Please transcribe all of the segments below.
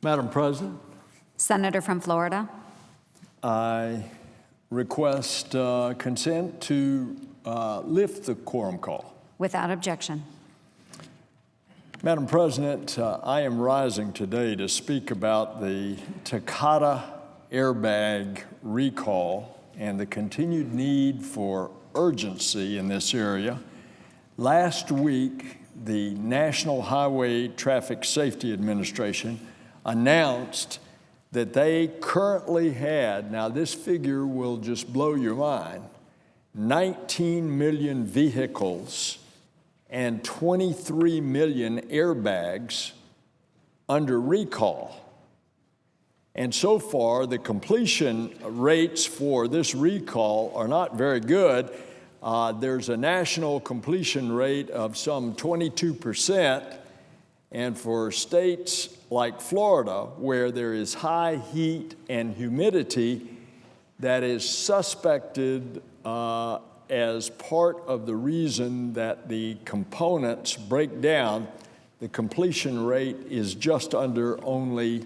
Madam President, Senator from Florida. I request consent to lift the quorum call. Without objection. Madam President, I am rising today to speak about the Takata airbag recall and the continued need for urgency in this area. Last week, the National Highway Traffic Safety Administration announced that they currently had, now this figure will just blow your mind, 19 million vehicles and 23 million airbags under recall. And so far, the completion rates for this recall are not very good. There's a national completion rate of some 22%, and for states like Florida, where there is high heat and humidity, that is suspected as part of the reason that the components break down, the completion rate is just under only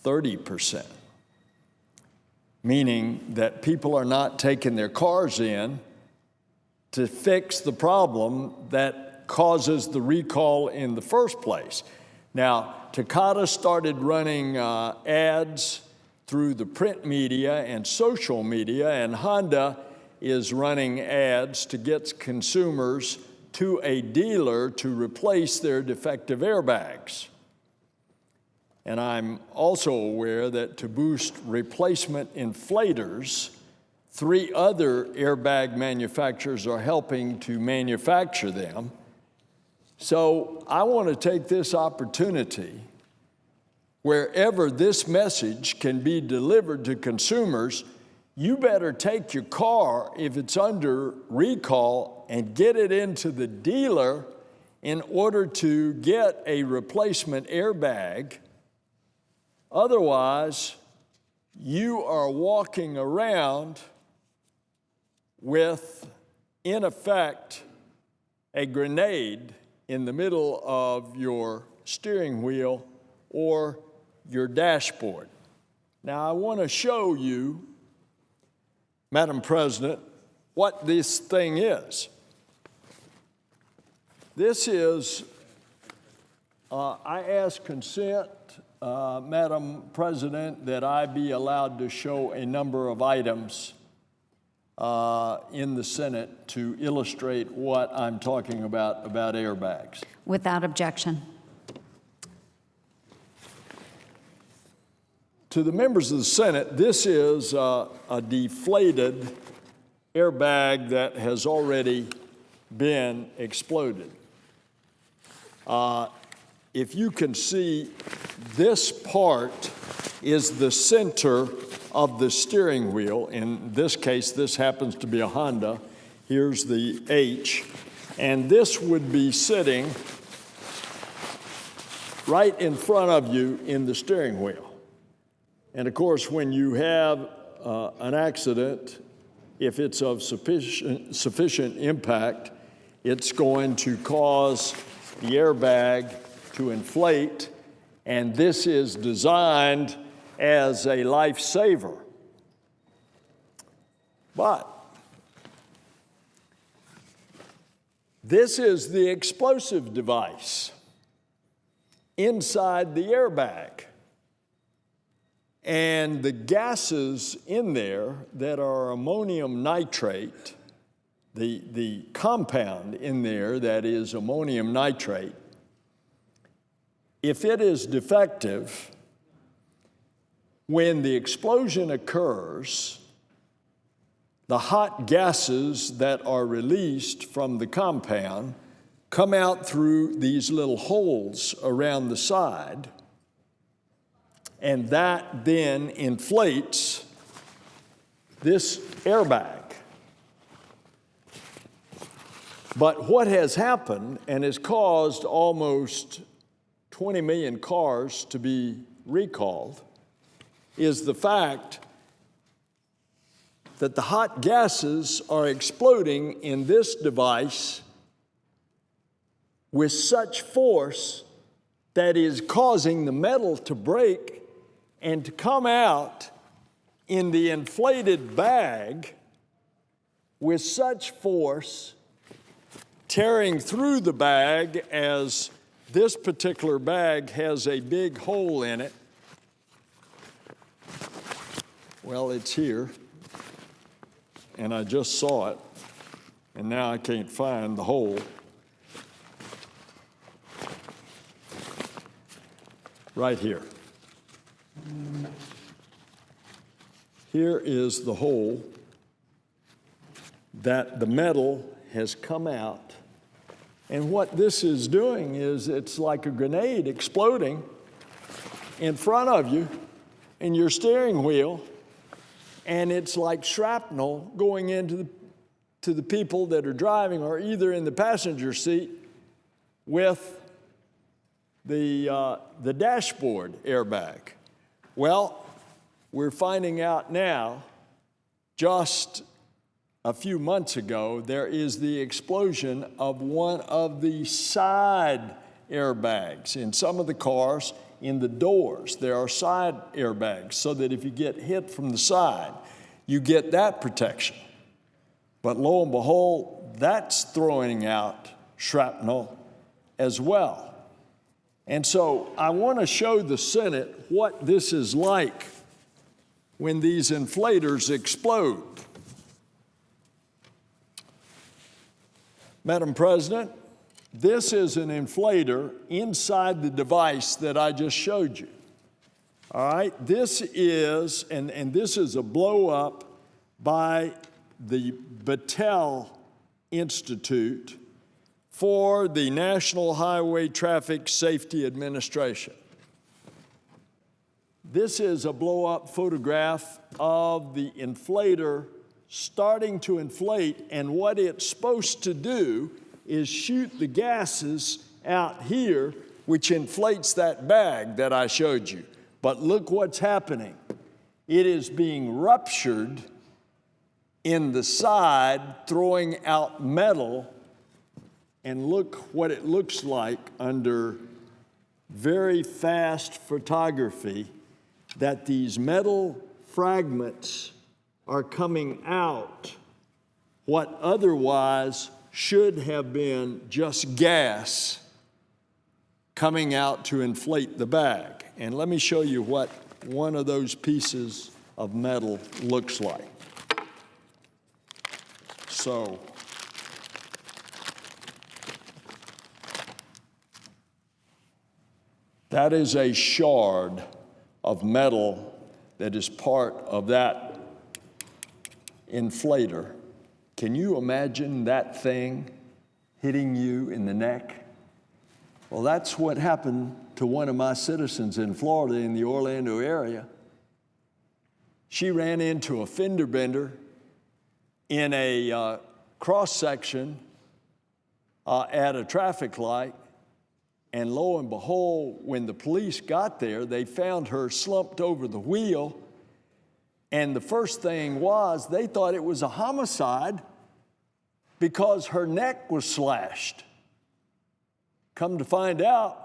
30%, meaning that people are not taking their cars in to fix the problem that causes the recall in the first place. Now, Takata started running ads through the print media and social media, and Honda is running ads to get consumers to a dealer to replace their defective airbags. And I'm also aware that to boost replacement inflators, 3 other airbag manufacturers are helping to manufacture them. So I want to take this opportunity, wherever this message can be delivered to consumers, you better take your car, if it's under recall, and get it into the dealer in order to get a replacement airbag. Otherwise, you are walking around with, in effect, a grenade in the middle of your steering wheel or your dashboard. Now, I want to show you, Madam President, what this thing is. This is, I ask consent, Madam President, that I be allowed to show a number of items in the Senate to illustrate what I'm talking about airbags. Without objection. To the members of the Senate, this is a deflated airbag that has already been exploded. If you can see, this part is the center of the steering wheel. In this case, this happens to be a Honda. Here's the H. And this would be sitting right in front of you in the steering wheel. And of course, when you have an accident, if it's of sufficient impact, it's going to cause the airbag to inflate, and this is designed as a lifesaver. But this is the explosive device inside the airbag. And the gases in there that are ammonium nitrate, the compound in there that is ammonium nitrate, if it is defective, when the explosion occurs, the hot gases that are released from the compound come out through these little holes around the side, and that then inflates this airbag. But what has happened and has caused almost 20 million cars to be recalled is the fact that the hot gases are exploding in this device with such force that is causing the metal to break and to come out in the inflated bag with such force, tearing through the bag, as this particular bag has a big hole in it. Well, it's here, and I just saw it, and now I can't find the hole. Right here. Here is the hole that the metal has come out. And what this is doing is it's like a grenade exploding in front of you in your steering wheel, and it's like shrapnel going into the people that are driving or either in the passenger seat with the dashboard airbag. Well, we're finding out now, just a few months ago, there is the explosion of one of the side airbags. In some of the cars, in the doors, there are side airbags so that if you get hit from the side, you get that protection. But lo and behold, that's throwing out shrapnel as well. And so I want to show the Senate what this is like when these inflators explode. Madam President, this is an inflator inside the device that I just showed you. All right, this is, and this is a blow up by the Battelle Institute for the National Highway Traffic Safety Administration. This is a blow-up photograph of the inflator starting to inflate, and what it's supposed to do is shoot the gases out here, which inflates that bag that I showed you. But look what's happening. It is being ruptured in the side, throwing out metal, and look what it looks like under very fast photography, that these metal fragments are coming out, what otherwise should have been just gas coming out to inflate the bag. And let me show you what one of those pieces of metal looks like. So, that is a shard of metal that is part of that inflator. Can you imagine that thing hitting you in the neck? Well, that's what happened to one of my citizens in Florida in the Orlando area. She ran into a fender bender in a cross section at a traffic light. And lo and behold, when the police got there, they found her slumped over the wheel. And the first thing was, they thought it was a homicide because her neck was slashed. Come to find out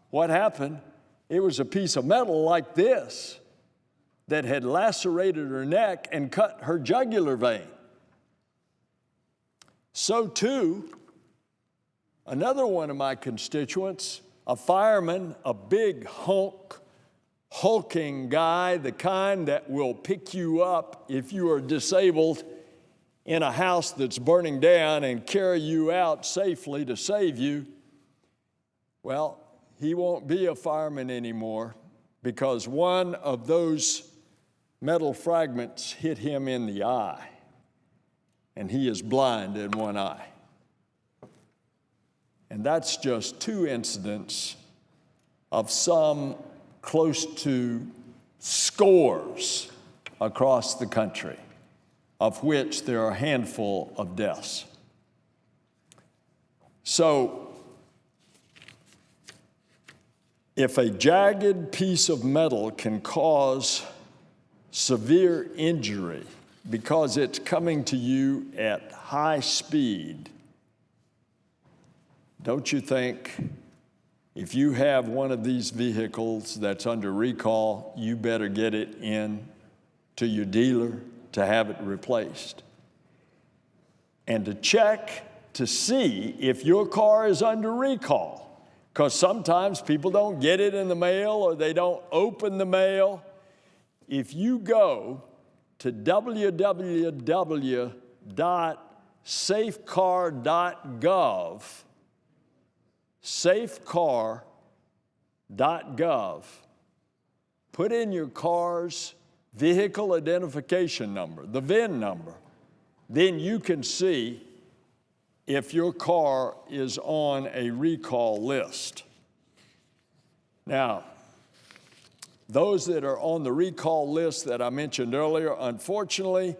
what happened, it was a piece of metal like this that had lacerated her neck and cut her jugular vein. So too, another one of my constituents, a fireman, a big hulking guy, the kind that will pick you up if you are disabled in a house that's burning down and carry you out safely to save you. Well, he won't be a fireman anymore because one of those metal fragments hit him in the eye, and he is blind in one eye. And that's just two incidents of some close to scores across the country, of which there are a handful of deaths. So, if a jagged piece of metal can cause severe injury because it's coming to you at high speed, don't you think If you have one of these vehicles that's under recall, you better get it in to your dealer to have it replaced. And to check to see if your car is under recall, because sometimes people don't get it in the mail or they don't open the mail. If you go to www.safecar.gov, safecar.gov, put in your car's vehicle identification number, the VIN number, then you can see if your car is on a recall list. Now, those that are on the recall list that I mentioned earlier, unfortunately,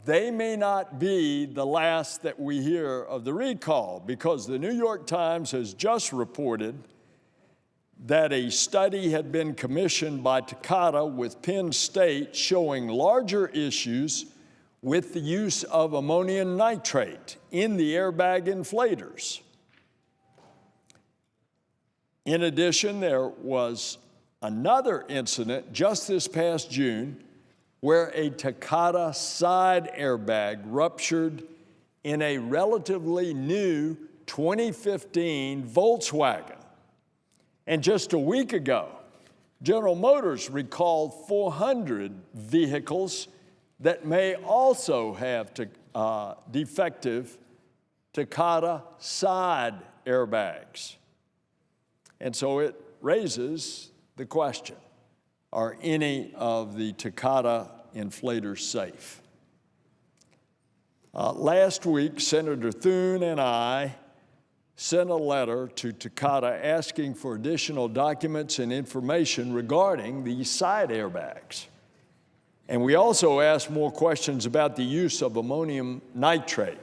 they may not be the last that we hear of the recall, because the New York Times has just reported that a study had been commissioned by Takata with Penn State showing larger issues with the use of ammonium nitrate in the airbag inflators. In addition, there was another incident just this past June where a Takata side airbag ruptured in a relatively new 2015 Volkswagen. And just a week ago, General Motors recalled 400 vehicles that may also have defective Takata side airbags. And so it raises the question, are any of the Takata inflators safe? Last week, Senator Thune and I sent a letter to Takata asking for additional documents and information regarding these side airbags. And we also asked more questions about the use of ammonium nitrate.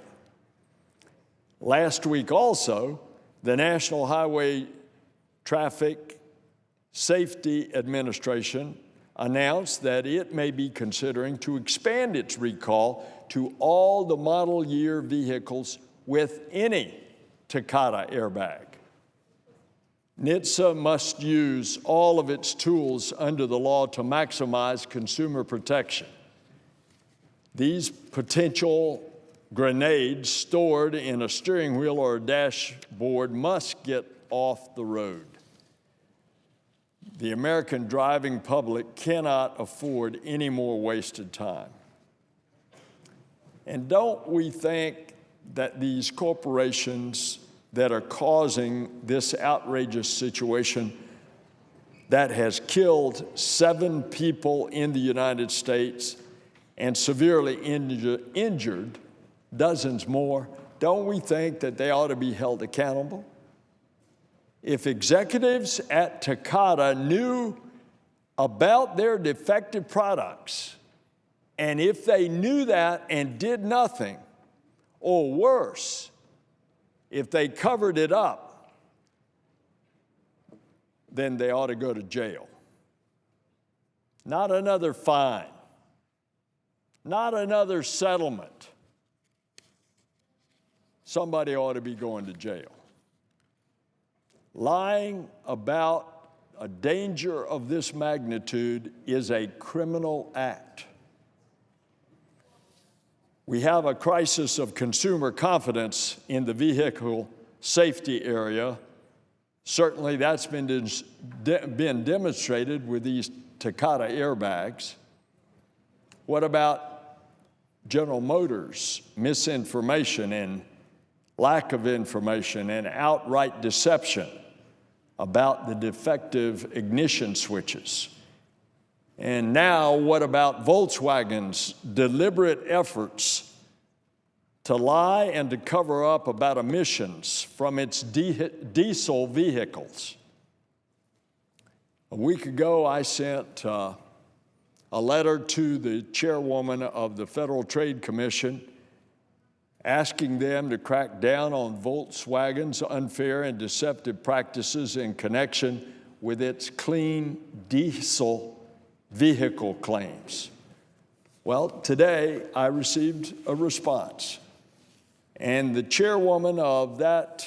Last week also, the National Highway Traffic Safety Administration announced that it may be considering to expand its recall to all the model year vehicles with any Takata airbag. NHTSA must use all of its tools under the law to maximize consumer protection. These potential grenades stored in a steering wheel or a dashboard must get off the road. The American driving public cannot afford any more wasted time. And don't we think that these corporations that are causing this outrageous situation that has killed 7 people in the United States and severely injured dozens more, don't we think that they ought to be held accountable? If executives at Takata knew about their defective products, and if they knew that and did nothing, or worse, if they covered it up, then they ought to go to jail. Not another fine, not another settlement. Somebody ought to be going to jail. Lying about a danger of this magnitude is a criminal act. We have a crisis of consumer confidence in the vehicle safety area. Certainly that's been demonstrated with these Takata airbags. What about General Motors' misinformation and lack of information and outright deception about the defective ignition switches? And now, what about Volkswagen's deliberate efforts to lie and to cover up about emissions from its diesel vehicles? A week ago, I sent a letter to the chairwoman of the Federal Trade Commission asking them to crack down on Volkswagen's unfair and deceptive practices in connection with its clean diesel vehicle claims. Well, today I received a response, and the chairwoman of that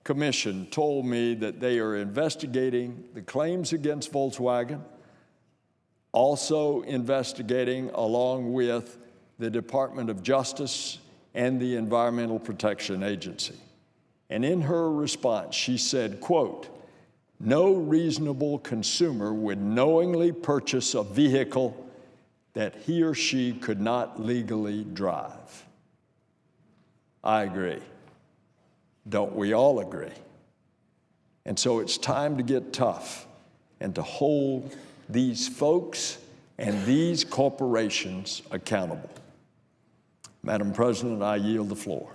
Commission told me that they are investigating the claims against Volkswagen, also investigating along with the Department of Justice and the Environmental Protection Agency. And in her response, she said, quote, "No reasonable consumer would knowingly purchase a vehicle that he or she could not legally drive." I agree. Don't we all agree? And so it's time to get tough and to hold these folks and these corporations accountable. Madam President, I yield the floor.